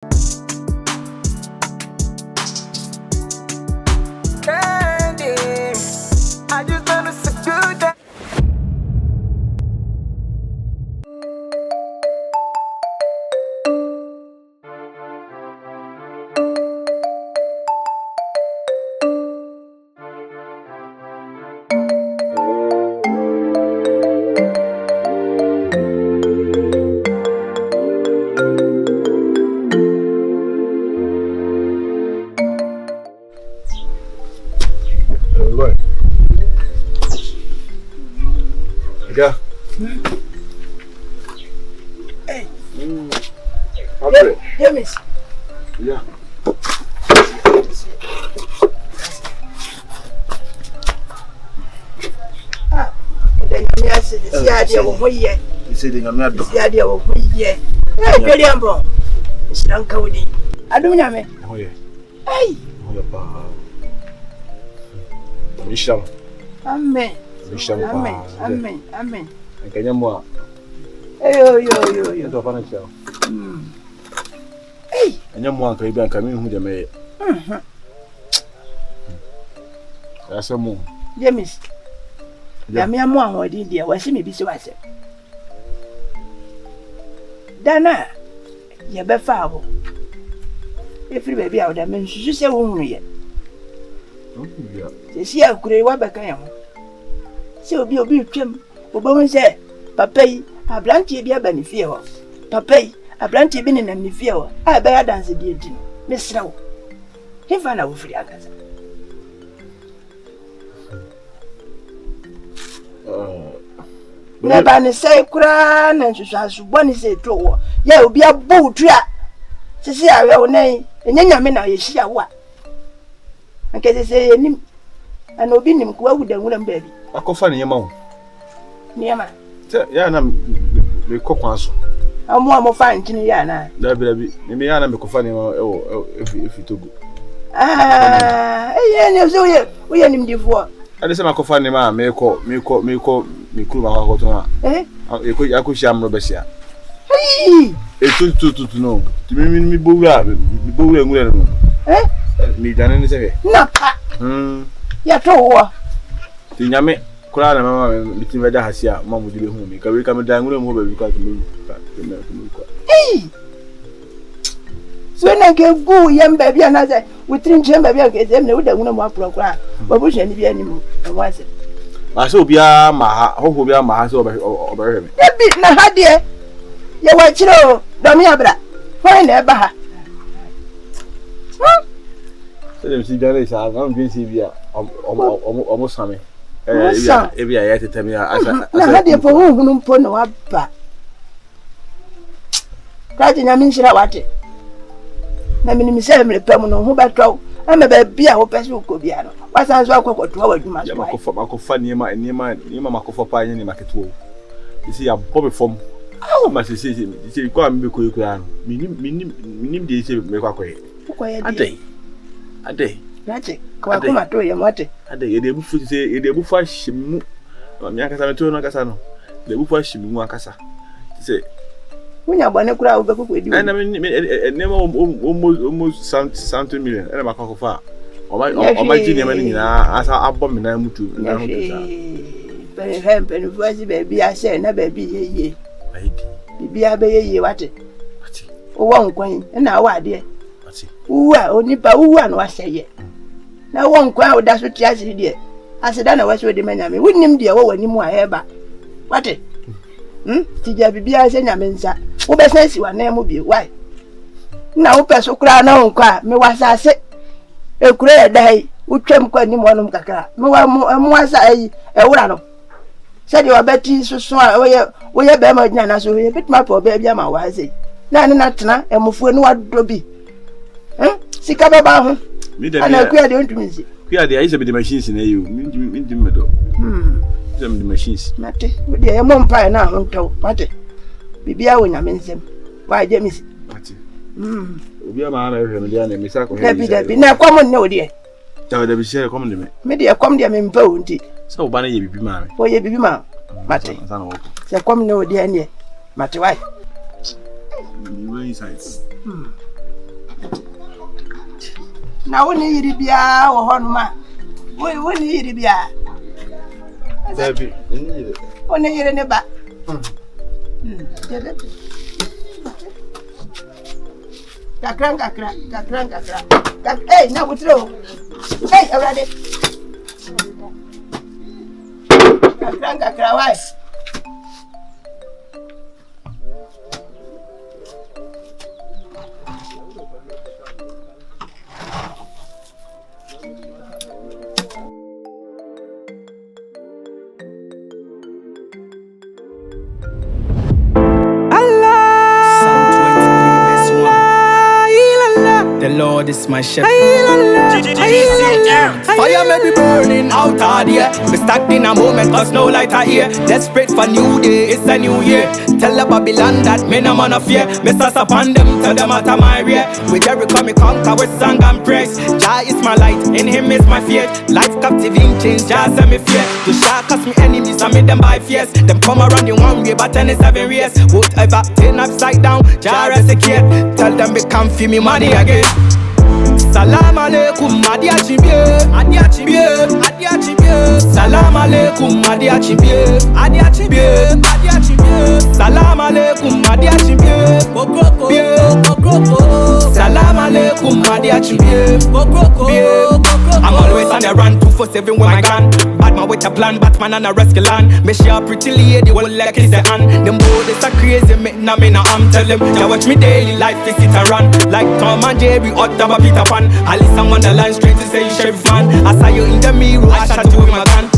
I just wanna secure that. Yeah. Hey. Okay. Yeah, miss. Yeah. Ah, the idea of what ye. You said I'm not The idea of what ye. Very humble. It's not cody. I don't know. Oh, yeah. Hey. Oh, yeah. Misham. Amen. Misham. Amen. Amen. And can you more? Yo. You're a fan. Hey. And you're more Caribbean coming who they made. That's a moon. James. Yamia more what did dear was me be so I said. Dana, ye be foul. If you baby out, I mean, you say, won't yet. They see a great wabacam. So be a trim. Obo said, Papa, a blanty be a benefio. Papa, a blanty bin in a nifio. I bear dance a dear din. Miss Row. He found out free Agatha. Never say, Cran, and she has one is a drawer. Ye will be a boot trap. To see our name, and then I mean, I see a what. I can say, and obin go with the wooden baby. I can find your mom. Near my. Yeah, I'm cook once. I'm more fine, Tiniana. That baby, maybe I'm a coffin if you took. Ah, yeah, so yeah, we are him before. I just am a coffin, me call me cool my water. Eh? I could sham Robesia. Hey! It's to know. To me, boo, Eh? Me done anything. No, ya told The Yame, Clara, Mamma, between Veda Hasia, Mom would be home. Because we come down with a mobile because to move. Hey! When I get boo, young baby, another, we think Jim baby, I get them, they would have one program. But we shall be anymore. And was it? I shall be a Maha, who be a Maha over him. That bit, na dear. You watch it all, Domiabra. Why never? So them see Johnny, I'm going to see almost Sammy. If I had to tell me, I had for whom put no up. Writing, I mean, she watch it. I mean, Miss Emily Permanent, who by trout, I'm a baby, I hope as you could be. What sounds like what to our must go for near my Marco for pie in the market. You see, I'm probably from. Oh, my sister, you see, go and be quick. Minim, they say, make a quiet. A day. Magic, come to your mother. A day, they would say, they would fish him. Miacasa, Casano. They would fish him, Macassa. Say, when you're one crowd, with you, and I mean, never almost something million, and I'm a cock far. Or my junior man, as I bomb and I'm to. Very hemp and was baby, I say, never be ye. Be a baby, what it? Oh, one coin, and now what, dear? Who are only one was say yet. Now one crowd that's what you did. I said, I was with the man. I mean, wouldn't him dear or any more ever. What it? Did you be a senior mensa? Who best you a name will be why? Now, Pesso cry no cry, me was I say. A clear day, who came quite in one of Kaka. No one was a Urano. Said you are betting so small, we have been my so we bit my poor baby, my was it. Nana, and move when what do be. Sick up about him. And I queer the intimacy. We are the eyes of the machines in you, in the middle. The machines. Matty, with the mom pie now on top, Matty. Be I when I mean them. Why, James? We are my and Miss Acco. There be no common no dear. There be share common to me. Maybe I come there in bounty. So, Bunny, you be mammy. For you be mamma. Matty. Say, come no dear near. Matty, why? Sides. Na woni yiri bia wo ho no ma. Woni yiri bia. Baby, Woni yiri ne ba. Kakra. Hey, na wutro. Hey, already. Kakra, why? The Lord is my shepherd. Fire may be burning out of here. We stuck in a moment cause no light are here. Desperate for new day, it's a new year. Tell the Babylon that me no man of fear. Me sus upon them, tell them out of my rear. With Jericho me conquer with song and praise. Jah is my light, in him is my faith. Life captive in chains, Jah send me fear. To shark us me enemies, I made them by fears. Them come around in one way, but 27 years. Whatever, turn upside down, Jah rescue. Tell them me come feel me money again. Salam alaikum, Adia Chibie. Salam alaikum, Adia Chibie. Salam alaikum, Adia Chibie. Salam alaikum, Adia Chibie. I'm always on the run, 247 with my gun. Batman with a plan, Batman and a rescue land. Me share pretty lady, will like it's the hand. Them boys are crazy, me na I'm tell them. They watch me daily, life is it a run. Like Tom and Jerry, Ottawa, Peter Pan. Alice and Wonderland, straight to say you sheriff man. I saw you in the mirror, I shot you with my gun.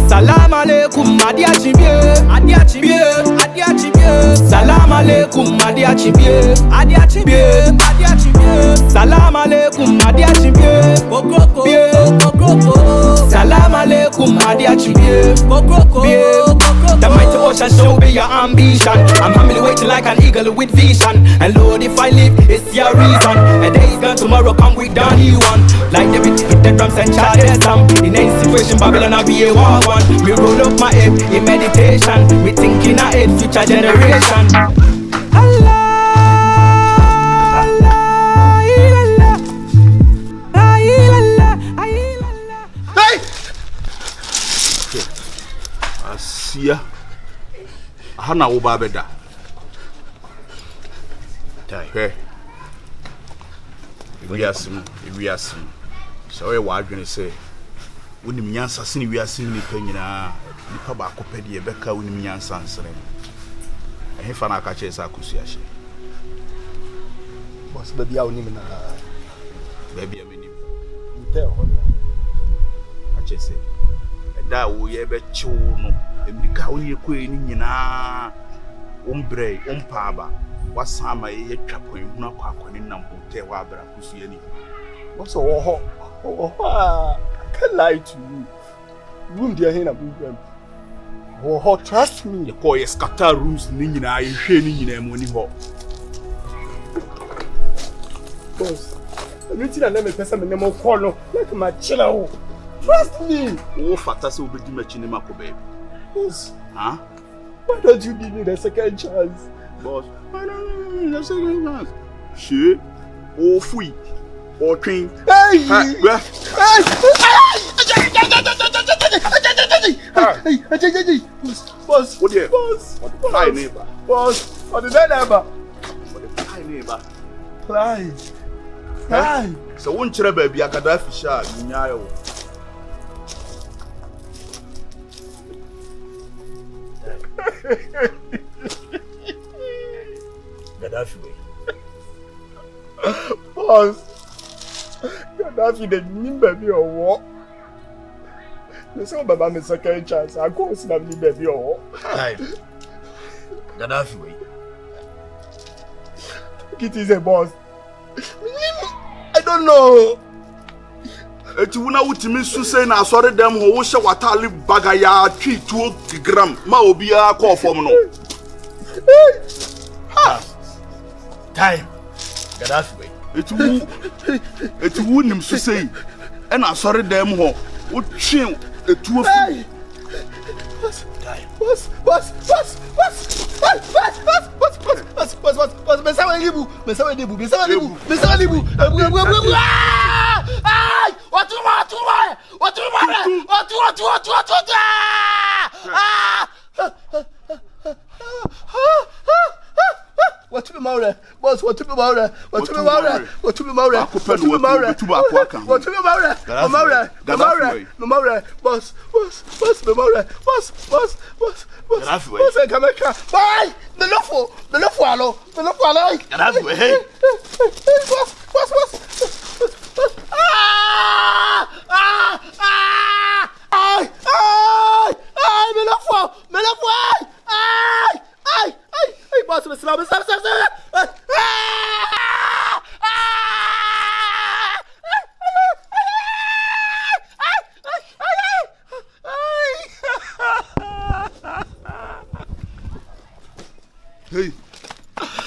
Salam alaikum, Adia Chibie. Salam alaikum, Adia Chibie. Salam alaikum, Adia Chibie. Salam alaikum, Adia Chibie. The mighty ocean show be your ambition. I'm humbly waiting like an eagle with vision. And Lord, if I live, it's your reason. A day is gone, tomorrow come with Donny one. Like David hit the drums and charted some. In any situation, Babylon I'll be a war one. We roll up my head in meditation. We thinking ahead, future generation. Allah. Asia Hana Ubabeda. Okay. We are some. So, what are you say? When the Miansa Sini, we are seeing the Penina, the Pabacopedia, Becca, when the Miansa answering. And if I catch a Sakusiashi. What's the Biao Nimina? Baby, I mean, you tell her. I just say, and that we ever chono, and the cow you queen in umbre, umpaba. What's some I yet chapoin, not quacking number, tell Wabra, Pusiani. What's all hot? I can't lie to you. Room dear Hena Boom. Oh, trust me. The boy scatter rooms, Nina, I shading in them when you walk. Boss, I'm meeting a name of person in the more corner, like my chiller. Trust me. Oh, Fatas will be matching him up, baby. Boss, huh? Why don't you give me the second chance? Boss, I don't know the second chance. She, oh, free, or train. Hey! Boss, what do you? Boss, Hi, neighbor. Boss, what did I never? Hi, neighbor. Fly. Fly. So, one cherry baby, I got that fish out in Yayo. Gaddafi. Boss, Gaddafi didn't mean baby or what? You saw Baba me second chance. I go see that baby or what? Hi. Gaddafi. It is a boss. I don't know. Eti wuna wutimi su say na asore dem ho wo hye watale bagaya twi 2 gram ma obi a call form no. Ha. Time. Gaddafi. Eti wu nim su say e na asore dem ho wo twi etuo fu. Boss. What to be Maura? Boss, what to be Maura? What to be Maura? What to be Maura? What to be Maura? What to be Maura? No Maura, boss, no Maura, boss, come here. Bye! The lawful, hello. Get out of the way. Boss. Boss, Hey,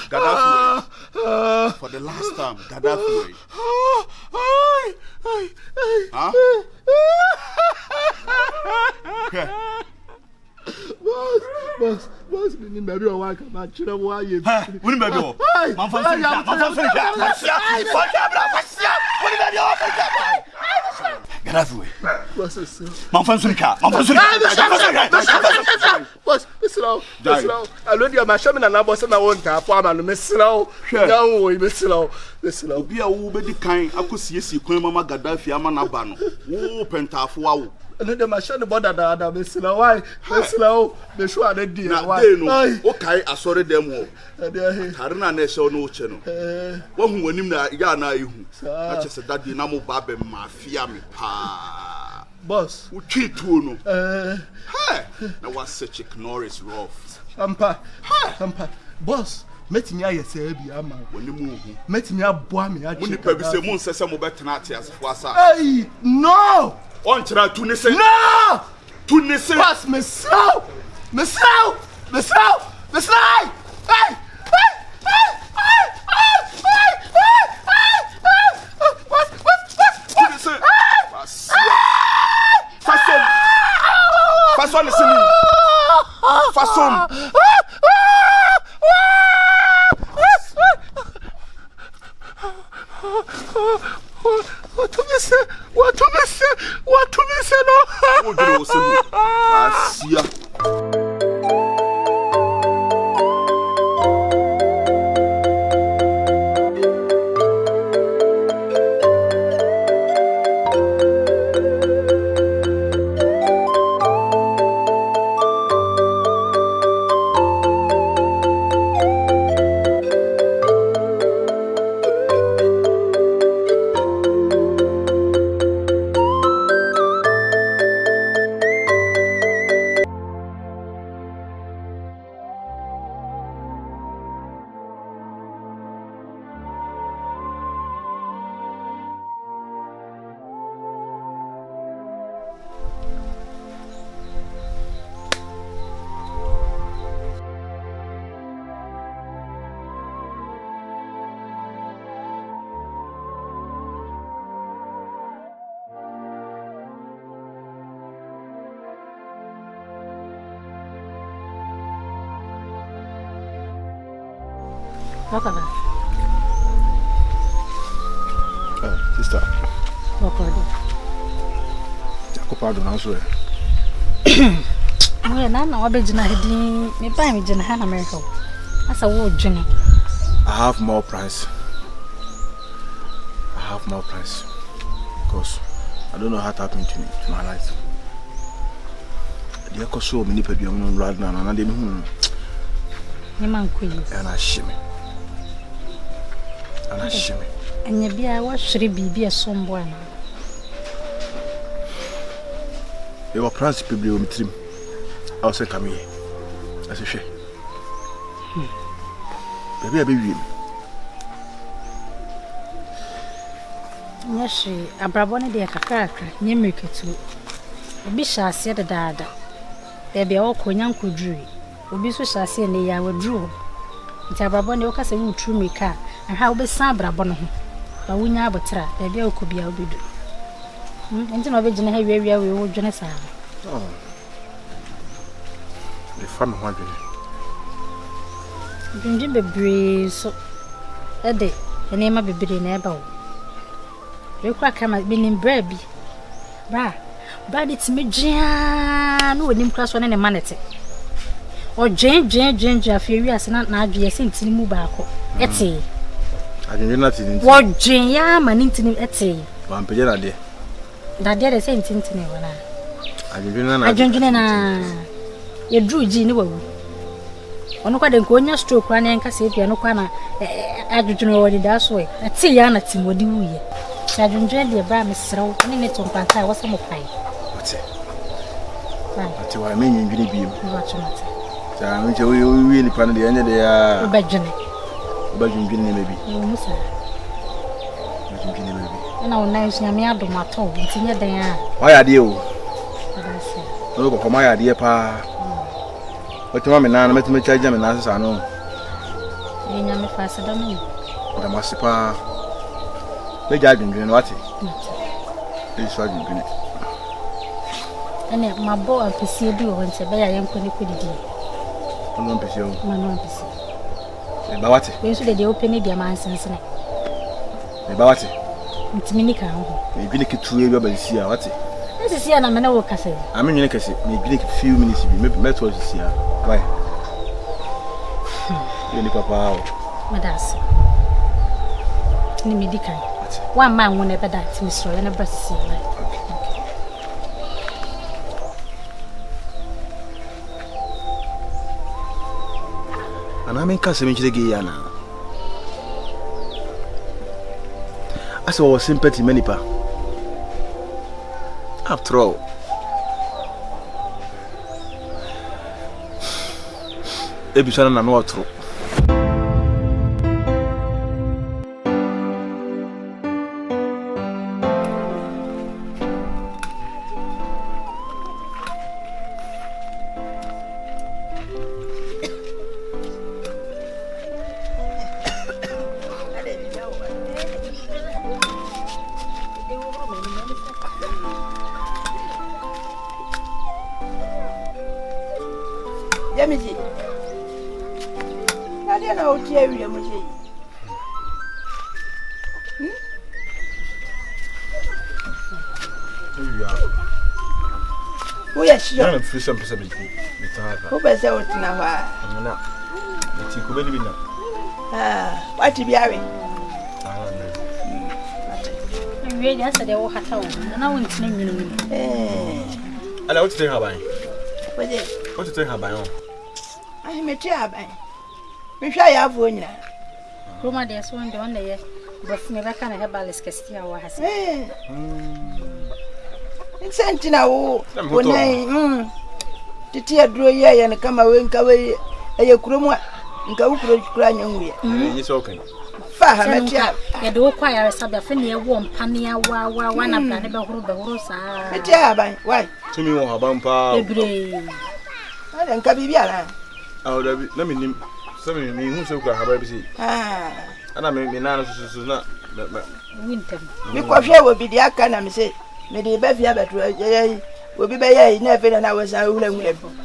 Gaddafi, for the last time, Gaddafi. Huh? Boss, me maybe I want to match you. Why you? When baby, Gaddafi. Boss, I know you machine and I was na want to farm and miss now. Now we miss now. Be a woman kind. I could see Mama Gaddafi, Amana Bano. Oh, Pentafua. And the machine border that miss now. Why? Miss now. The show are dear. Why? Okay, I saw them all. Harina Nation no channel. One who knew that Yana, I just said that Dinamo Babe Mafia me pa. Boss, who cheat to no? Hey, now was such a Norris rough. Ampa, boss. Met me, I say, be a man. When you move, met me up, boy, me. When you probably say, Moon says some better not as was. Hey, no! On try to listen. No! To listen. Pass me slow! Me slow! Hey! Façon, listening. Façon. What to me say? No. Oh, you know, see. Sister. What Pardon, I'm sorry. Well, now I'm heading. Me buy me Jenna Hannah America. That's a word, Jenna. I have more price because I don't know how it happened to my life. The echo so many people don't right now, and I didn't know. You man queen. And I shimmy. And you be a what should be a someone. You were price people with him. I was come here. As a shame. Baby. Yes, a brabone de a cracker, near Mirka too. A bisha said a dada. There be all Konyan could drew. Obisu shall say, nay, I will draw. It's a brabone ocas and true me car, and how be Sabra Bono. But we never try, there be a could be a bid. And no virgin heavy area we will join us. Oh, the fun one. Dwendwe bebree so. Ede, enema bebree na eba wo. Rekwa kama binim bra bi. Bra de timi dwea no onim kra so ne manete. O dwen afie wi ase na adwe ese ntini mu baako. Ete. Adwendwe na tini. Wo dwen ya ma ne ntini ete. Wa mpege na de. Da de se ntini wona. Adwendwe na ye dru ji ni wawu. Ono kwa de nko onya stroke kwa na nka se pia no kwa na adwendwe wo de da so e. Ete ya na timodi wuye. Adwendwe de bra me srew ne tompanka wo se mo pai. Ati wa me nyindwene biem. Watchmate. Ja me je wi ni pan de anya de ya. Obadwene ne mebi. Musa. Obadwene mebi. Na wona nsu nyame adomato ntinye den a. Wa ya de o. No ko ma ya de pa. Otuma me na metime charge me na sesa no. Ni nyame fa seda me. Da masipa. Me ja adwendwene no ati. Eso adwendwene. Ene mabo apisi bi wo nse be ya yenko ne kodidi. Ono apisi o. Mano apisi. E ba wate. We so de open dia man sensene. E ba wate. Ntimi ni ka ho. Me bi ne kitu e bi ba a wate. Ese sia na me na wo kase. Ame nwene kase. Me bi ne few minutes bi me to sia. Why? Ni papa o. Madas. Ni me dikai. Wa man won e be da timi so na bra sisi. Ana men kase men chirege yana. Ase wo sympathy manipa. After all. Ebisana na no otro. Jamiji. Nani ana utia yule mje? Uya shio. Na mfisa mpesa bitaka. Ubese utina wa. Na. Ti ko beli bina. Wati biawe. We dia se de wo hata wo. Na wo ntine nyinu. Ala o ti te haban. Wede. O ti te haban o. Ai meti haban. Me hwa ya avu nyina. Roma de so nde wonde ye. Bofme baka na herbal skestia wa hase. Sentina wo. Wonai. Titi aduro ye ne kama we nka we eye kuromu nka wukuro kura nyanwe. Ni so kan. Fa ha meti a. Ye do kwa ya sabe fe ne wo mpane ya wa na bra ne be horo saa. Meti haban. Why? Tumi wo haban pa. Ebre. Ala nka bibi ala. Awda bi na minim. So mi hu se kura haban bi si. Ana me na so na Wintem. Mi ko hwe wo bi dia aka na me se me de ba fia beto ye obi be ye na fe na wasa wura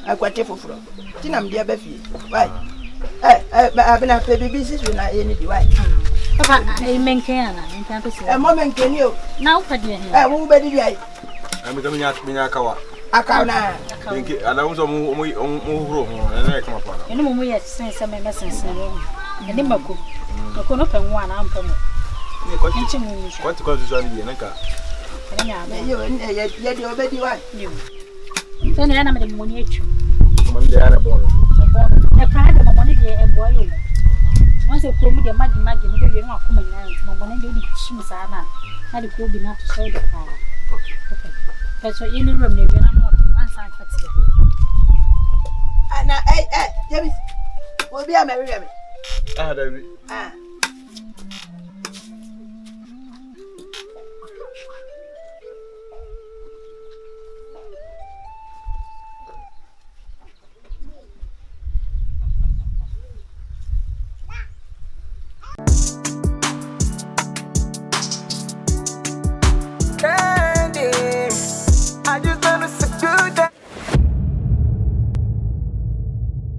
akwate foforo ti na me dia ba fie why abena pe bibi sisu na ye ni di why Papa menke ana nta pe se mo menke ni o na upade he wo be di ai ami to minya kawa aka na menke ana unso mo huro ho na kama pa ene mo ye sense me sense ene mako no pe nwa na ampa mo ni ko ti kwati ko zuza ni na ka yo ye di obedi why tene ana me de mo ni echu mo ni ana bon e pra de mo ni de e boy yo mo se ko mu de magi ni de no akoma nyina mo ni de di chim sa na de ko bi na to so de pa okay so ini room ne be na mo one side party ana James obi a me da bi